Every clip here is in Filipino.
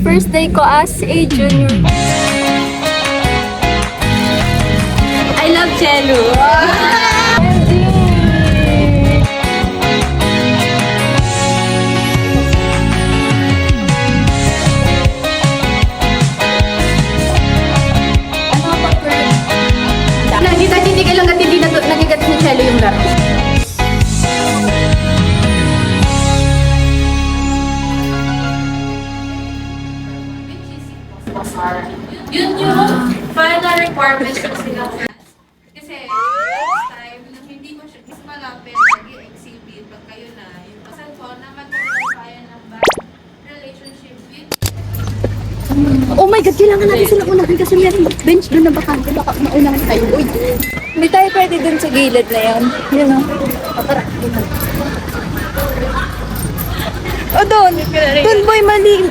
First day ko as a junior. I love cello. Hindi ka lang at hindi nagigat ni cello yung laro. Yun yung final requirements ko sila. Kasi last time, nung hindi ko siya mas malapit nag-exhibit pag kayo na, yung pasan ko na magkaroon tayo ng bad relationship with Oh my God, kailangan natin sila unahin kasi may bench doon na bakante. Baka maunahan tayo. Uy, Hindi tayo pwede dun sa gilid na yun. Yun o. O doon. Doon boy,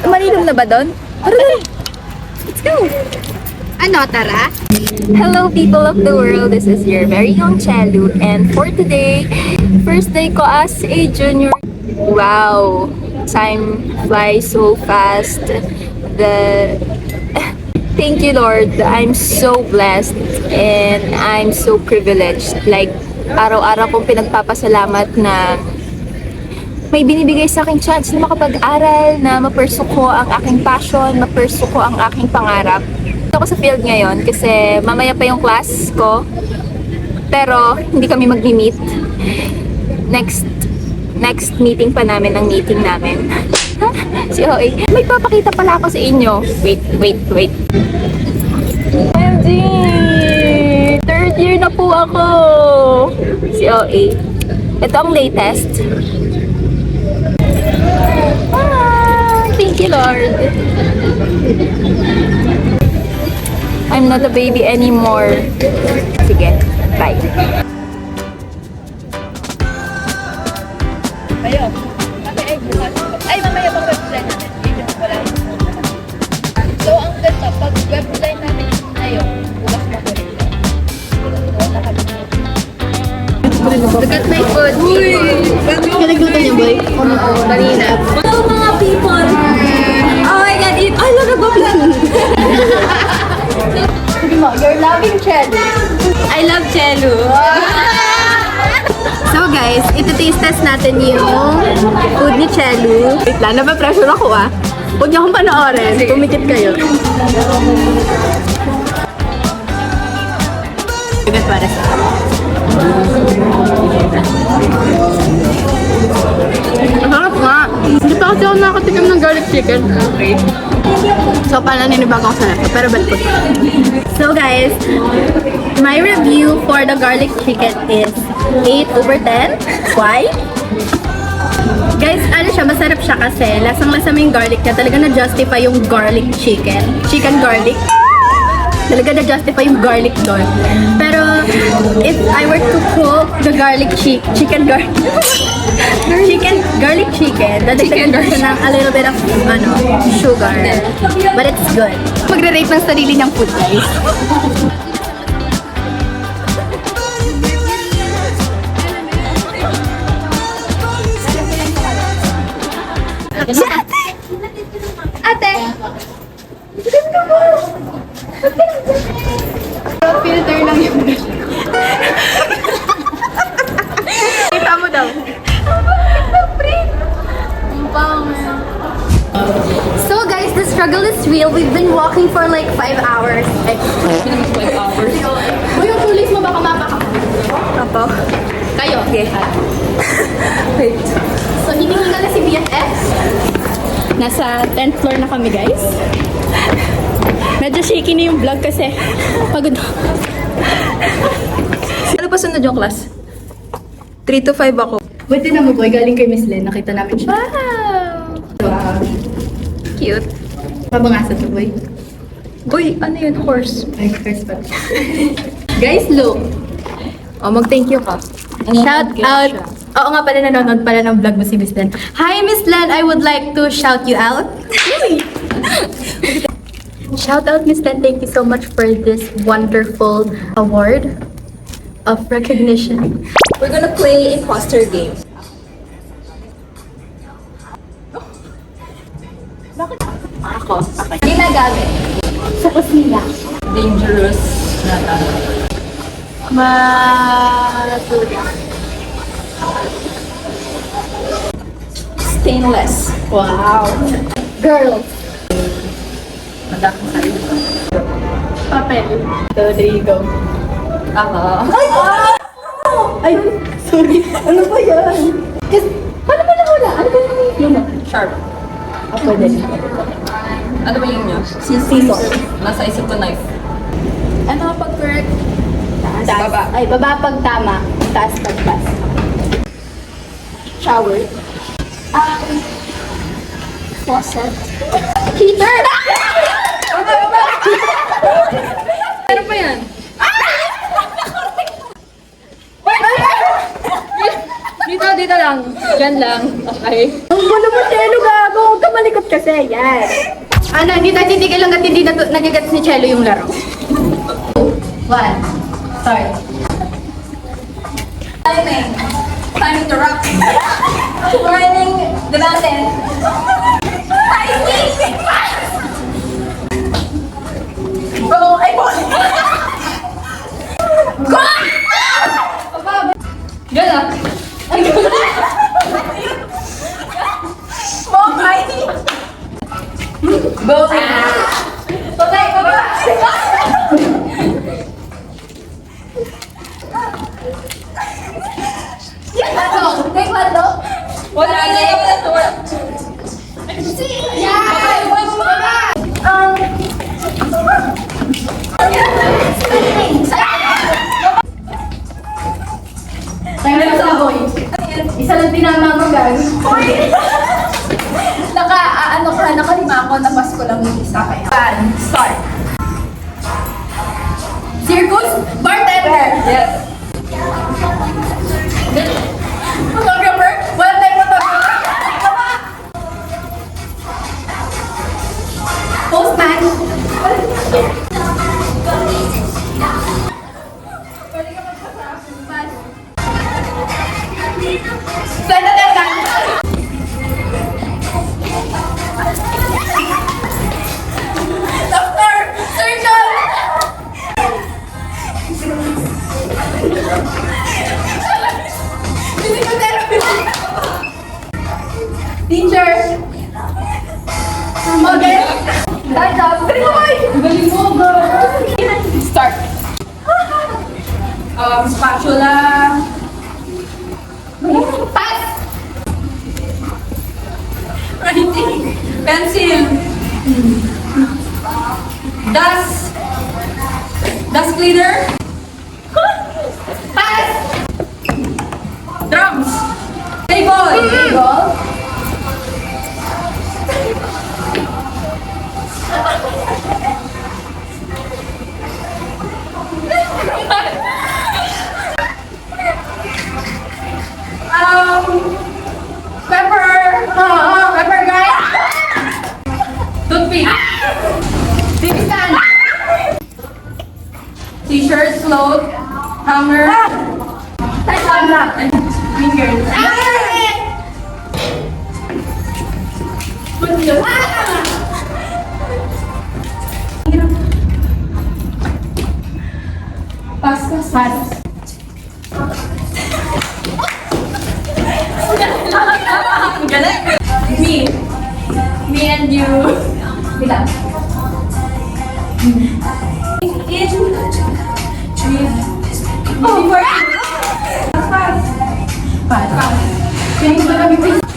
malilom na ba doon? Tara, tara. Let's go. ano, tara? Hello people of the world, this is your very own Chelu, and for today, first day ko as a junior. Wow, time flies so fast. Thank you Lord, I'm so blessed and I'm so privileged. Like, araw-araw kong pinagpapasalamat na may binibigay sa aking chance na makapag-aral, na ma-pursue ko ang aking passion, ma-pursue ko ang aking pangarap. Dito ako sa field ngayon kasi mamaya pa yung class ko, pero hindi kami mag-meet. Next meeting pa namin ang meeting namin. Si OA, may papakita pala ako sa inyo. Wait. MG! Third year na po ako! Si OA. Ito ang latest. Thank you, Lord. I'm not a baby anymore. Sige, bye. Ay, mamaya pang website natin. Video ko lang. So, ang ganda, pag website natin ngayon, bukas mo ko rin. Look at my food. Uy! Nagluto niya, boy? Kanina. Hello, mga people! Oh my God, I love the bubble! You're loving cello. I love cello. So guys, ito-taste test natin yung food ni Cello. Wait lang, napapressure ako ah. Huwag niyo akong panoorin. Pumikit kayo. Bigat para sa ang harap nga. Hindi pa kasi ako nakatikim ng garlic chicken. Okay. So, paano ninibago ako sa lahat? Pero balik ko. So guys, my review for the garlic chicken is 8/10. Why? Guys, ano siya, masarap siya kasi lasang-lasa mo yung garlic niya. Talaga na-justify yung garlic chicken. Chicken garlic. Talaga na-justify yung garlic doon. Pero, if I were to cook the garlic chicken garlic dadagdagan ko siya ng a little bit of sugar. But it's good. Magre-rate ng sarili niyang food, guys. Si ate! Ate! Ganda mo! Filter lang yung kita mo daw. So guys, the struggle is real. We've been walking for like 5 hours. 5 hours? Uy, yung tulis mo baka mapaka. Apo? Kayo? Okay. Wait. So, hinihinga na si BFF. Nasa 10th floor na kami, guys. Medyo shaky na yung vlog kasi pagod. Ano pa sunod yung class? 3 to 5 ako. Buti na mo, boy. Galing kay Miss Len. Nakita namin siya. Wow! Cute. Pabangasa to, boy. Uy, ano yun? Horse. Ay, first pa. Guys, look. Oh, mag-thank you ka. Shout out. Oo nga pala, nanonood pala ng vlog mo si Miss Len. Hi, Miss Len. I would like to shout you out. Shout out, Miss Len. Thank you so much for this wonderful award of recognition. We're gonna play imposter game. Ako. Okay. Ginagamit. Sa kusina. Dangerous na tanong. Masuri. Stainless. Wow. Girl. Madak mo sa'yo. Papel. So, there you go. Ako. Ay, sorry. Ano ba yan? Kasi, paano ba nawala? Ano ba yung Sharp. Ako din. Ano ba yun nyo? Scissors. Nasa isip ko knife. Ano pag correct? Taas. Baba. Ay, baba pag tama. Taas pag bas. Shower. Faucet. Heater! Ano pa yan? Dito lang. Diyan lang. Okay. Ang gulo mo, Chelo, gago. Huwag ka malikot kasi. Yan. Ano, hindi tayo titigil hanggat hindi nagigats ni Chelo yung laro. 1. Start. Timing. Timing to rock. Timing the mountain. Timing! Go! Ay, po! Go! Yan ah. Small tiny. Go! Patay! Take one, no? Wala na yung wala. Isa lang tinama ko, guys. Nakalima ako, napas ko lang yung isa kaya. Start. Circus, bartender. Yes. Photographer, one-time photographer. Postman. Senator. Doctor, surgeon. Teacher. Model. Dadap. Galing mo, girl. Start. Spatula. Pass. Writing. Pencil. Dust. Dust cleaner. Pass. Drums. Table. Table. Pepper. Pepper guys. Toothpick. TV stand. T-shirt. Float. Hanger. Fingers. Pass. Galing. Me and you. Bilang.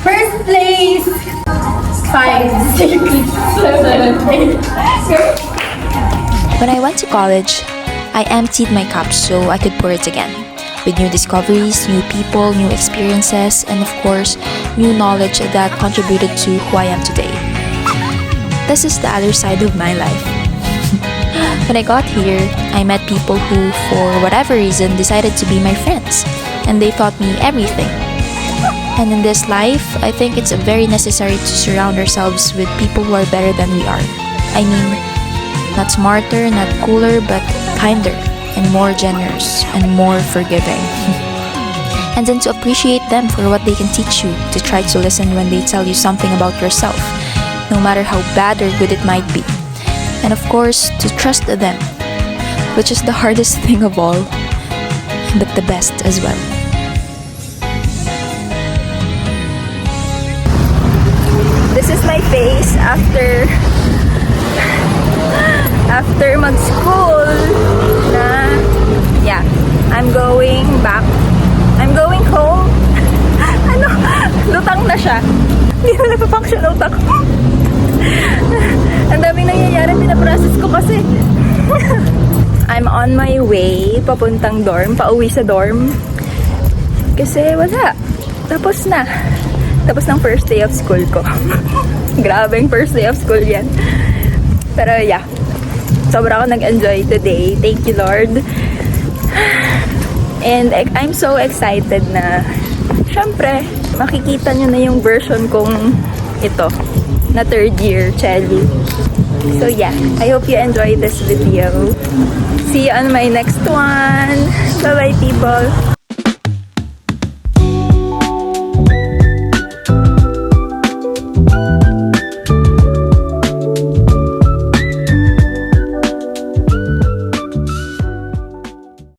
First place. 5, 6, 7, 8. When I went to college, I emptied my cup so I could pour it again. With new discoveries, new people, new experiences, and of course, new knowledge that contributed to who I am today. This is the other side of my life. When I got here, I met people who, for whatever reason, decided to be my friends, and they taught me everything. And in this life, I think it's very necessary to surround ourselves with people who are better than we are. I mean, not smarter, not cooler, but kinder, and more generous, and more forgiving. And then to appreciate them for what they can teach you, to try to listen when they tell you something about yourself, no matter how bad or good it might be. And of course, to trust them, which is the hardest thing of all, but the best as well. This is my face after mag-school na, yeah, I'm going back. I'm going home. Ano? Lutang na siya. Hindi na napapunction utak ko. Ang daming nangyayari, pinaprocess ko kasi. I'm on my way, papuntang dorm, pauwi sa dorm. Kasi wala. Tapos na. Tapos ng first day of school ko. Grabeng first day of school yan. Pero yeah, sobra ako nag-enjoy today. Thank you, Lord. And I'm so excited na, syempre, makikita nyo na yung version kong ito, na third year, Chelly. So yeah, I hope you enjoyed this video. See you on my next one. Bye-bye, people.